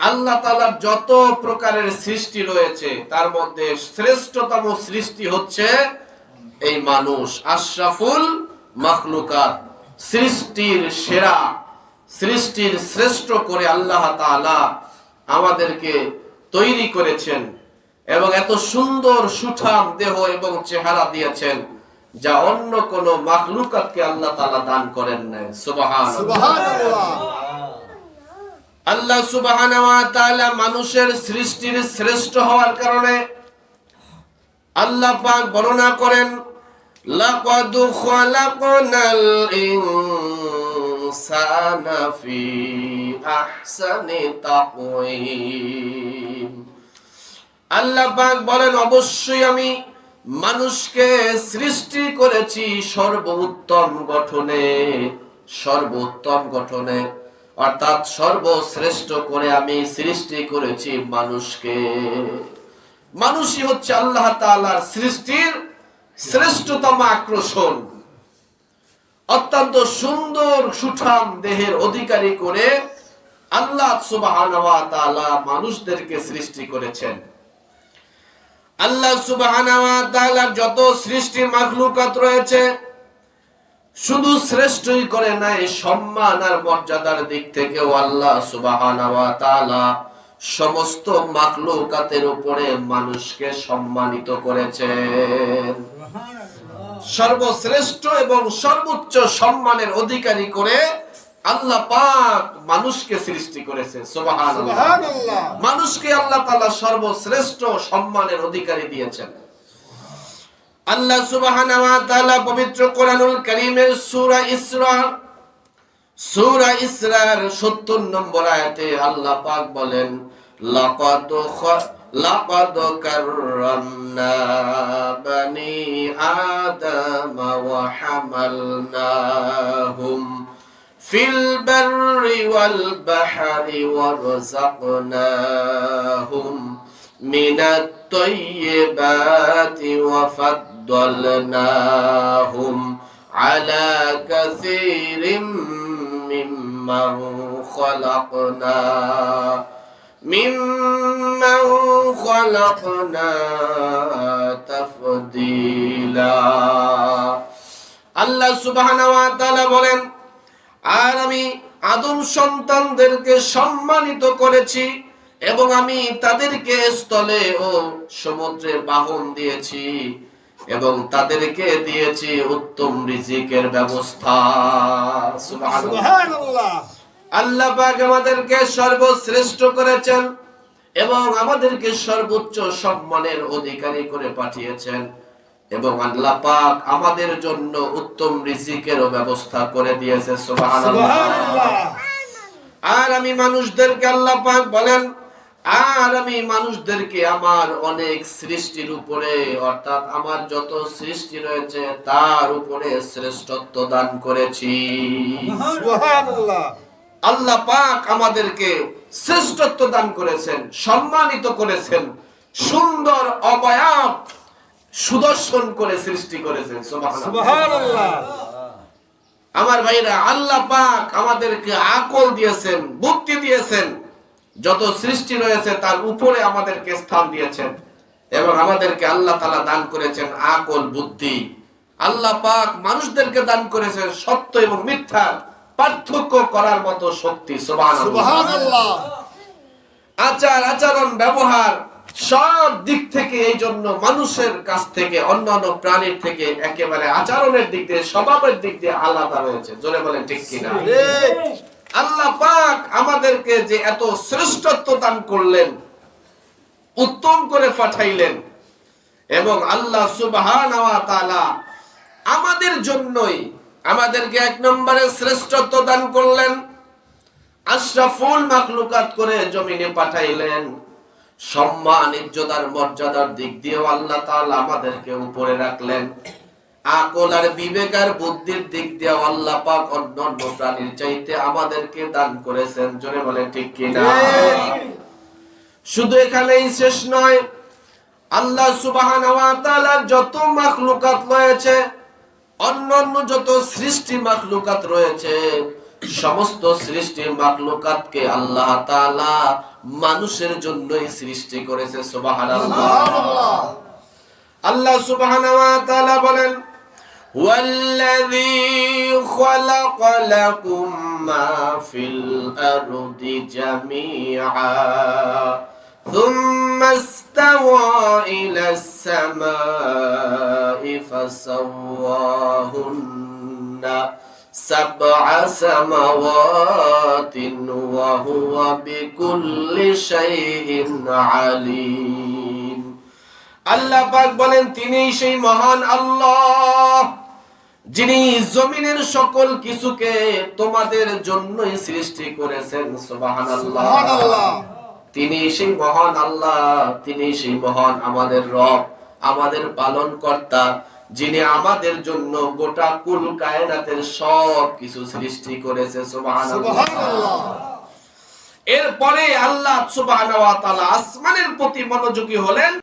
আল্লাহ তাআলার যত প্রকারের সৃষ্টি রয়েছে তার মধ্যে শ্রেষ্ঠতম সৃষ্টি হচ্ছে এই মানুষ। আশরাফুল মাখলুকাত, সৃষ্টির সেরা, সৃষ্টির শ্রেষ্ঠ করে আল্লাহ তাআলা আমাদেরকে তৈরি করেছেন এবং এত সুন্দর সুঠাম দেহ এবং চেহারা দিয়েছেন যা অন্য কোন মাখলুকাতকে আল্লাহ তাআলা দান করেন নাই। সুবহানাল্লাহ। আল্লাহ সুবহানাহু ওয়া তাআলা মানুষের সৃষ্টির শ্রেষ্ঠ হওয়ার কারণে আল্লাহ পাক বর্ণনা করেন, লাকাদ খালাকনাল ইনসানা ফি আহসানি তাকওয়িম। আল্লাহ পাক বলেন, অবশ্যই আমি মানুষকে সৃষ্টি করেছি সর্বোত্তম গঠনে, সর্বোত্তম গঠনে, অর্থাৎ সর্বশ্রেষ্ঠ করে আমি সৃষ্টি করেছি মানুষকে। মানুষই হচ্ছে আল্লাহ তাআলার সৃষ্টির শ্রেষ্ঠতম আকর্ষণ। অত্যন্ত সুন্দর সুঠাম দেহের অধিকারী করে আল্লাহ সুবহানাহু ওয়া তাআলা মানুষদেরকে সৃষ্টি করেছেন। আল্লাহ সুবহানাহু ওয়া তাআলার যত সৃষ্টির মাখলুকাত রয়েছে শুধু শ্রেষ্ঠই করে নাই, সম্মান আর মর্যাদার দিক থেকেও আল্লাহ সুবহানাহু ওয়া তাআলা সমস্ত মাখলুকাতের উপরে মানুষকে সম্মানিত করেছেন। সর্বশ্রেষ্ঠ এবং সর্বোচ্চ সম্মানের অধিকারী করে আল্লাহ পাক মানুষকে সৃষ্টি করেছে। সুবহানাল্লাহ। মানুষকে আল্লাহ তাআলা সর্বশ্রেষ্ঠ সম্মানের অধিকারী দিয়েছেন। আল্লাহ সুবহানাহু ওয়া তাআলা পবিত্র কোরআনুল কারীমের সূরা ইসরার ৭০ নম্বর আয়াতে আল্লাহ পাক বলেন, লাকাদ কাররামনা বানি আদম ওয়া হামালনাহুম ফিল বাররি ওয়াল বাহরি ওয়ারযাকনাহুম মিনাত তাইয়্যিবাতি ওয়া ফাদ্দালনাহুম আলা কাসীরিম মিম্মান খালাকনা তাফদীলা। আল্লাহ সুবহানাহু ওয়া তাআলা বলেন, আর আমি আদম সন্তানদেরকে সম্মানিত করেছি এবং আমি তাদেরকে স্থলে ও সমুদ্রে বাহন দিয়েছি এবং তাদেরকে দিয়েছি উত্তম রিজিকের ব্যবস্থা। সুবহানাল্লাহ। আল্লাহ পাক আমাদেরকে সর্বশ্রেষ্ঠ করেছেন এবং আমাদেরকে সর্বোচ্চ সম্মানের অধিকারী করে পাঠিয়েছেন এবং আল্লাহ পাক আমাদের জন্য উত্তম রিজিকেরও ব্যবস্থা করে দিয়েছে। সুবহানাল্লাহ। আর আমি মানুষদেরকে, আল্লাহ পাক বলেন, আর আমি মানুষদেরকে আমার অনেক সৃষ্টির উপরে, অর্থাৎ আমার যত সৃষ্টি রয়েছে তার উপরে শ্রেষ্ঠত্ব দান করেছি। সুবহানাল্লাহ। আল্লাহ পাক আমাদেরকে শ্রেষ্ঠত্ব দান করেছেন, সম্মানিত করেছেন, সুন্দর অবয়ব সুদর্শন করে সৃষ্টি করেছেন। সুবহানাল্লাহ। আমার ভাইরা, আল্লাহ পাক আমাদেরকে আকল দিয়েছেন, বুদ্ধি দিয়েছেন, যত সৃষ্টি রয়েছে তার উপরে আমাদেরকে স্থান দিয়েছেন এবং আমাদেরকে আল্লাহ তাআলা দান করেছেন আকল, বুদ্ধি। আল্লাহ পাক মানুষদেরকে দান করেছেন সত্য এবং মিথ্যা পার্থক্য করার মতো শক্তি। সুবহানাল্লাহ। আচার আচরণ ব্যবহার সব দিক থেকে এই জন্য মানুষের কাছ থেকে অন্যান্য প্রাণীর থেকে একেবারে আচরণের দিক দিয়ে, স্বভাবের দিক দিয়ে আলাদা রয়েছে। জোরে বলেন ঠিক কিনা? আল্লাহ পাক আমাদেরকে যে এত শ্রেষ্ঠত্ব দান করলেন, উত্তম করে পাঠাইলেন এবং আল্লাহ সুবহানাহু ওয়া তাআলা আমাদের জন্যই আমাদেরকে এক নম্বরে শ্রেষ্ঠত্ব দান করলেন, আশরাফুল মাখলুকাত করে জমিনে পাঠাইলেন। সম্মান, ইজ্জত আর মর্যাদার দিক দিয়েও আল্লাহ তাআলা আমাদেরকে উপরে রাখলেন। আকল আর বিবেক আর বুদ্ধির দিক দিয়ে আল্লাহ পাক অন্যান্য প্রাণীর চাইতে আমাদেরকে দান করেছেন। জোরে বলেন ঠিক কিনা? শুধু এখানেই শেষ নয়, আল্লাহ সুবহানাহু ওয়া তাআলার যত মাখলুকাত রয়েছে, অন্যান্য যত সৃষ্টি মাখলুকাত রয়েছে, সমস্ত সৃষ্টি মাখলুকাতকে আল্লাহ তাআলা মানুষের জন্যই সৃষ্টি করেছে। সুবহানাল্লাহ। আল্লাহ সুবহানাহু ওয়া তাআলা বলেন, ওয়াল্লাযী খালাকা লাকুম মা ফিল আরদি জামিআ ثم استوى إلى السماء فسواهن سبع سماوات وهو بكل شيء عليم। আল্লাহ পাক বলেন, তিনি সেই মহান আল্লাহ যিনি জমিনের সকল কিছুকে তোমাদের জন্যই সৃষ্টি করেছেন। সুবহানাল্লাহ। তিনি সেই মহান আল্লাহ, তিনি সেই মহান আমাদের রব, আমাদের পালন কর্তা, যিনি আমাদের জন্য গোটা কুল কায়নাতের সব কিছু সৃষ্টি করেছে। সুবহানাল্লাহ। এরপরে আল্লাহ সুবহানাহু ওয়া তাআলা আসমানের প্রতি মনোযোগী হলেন।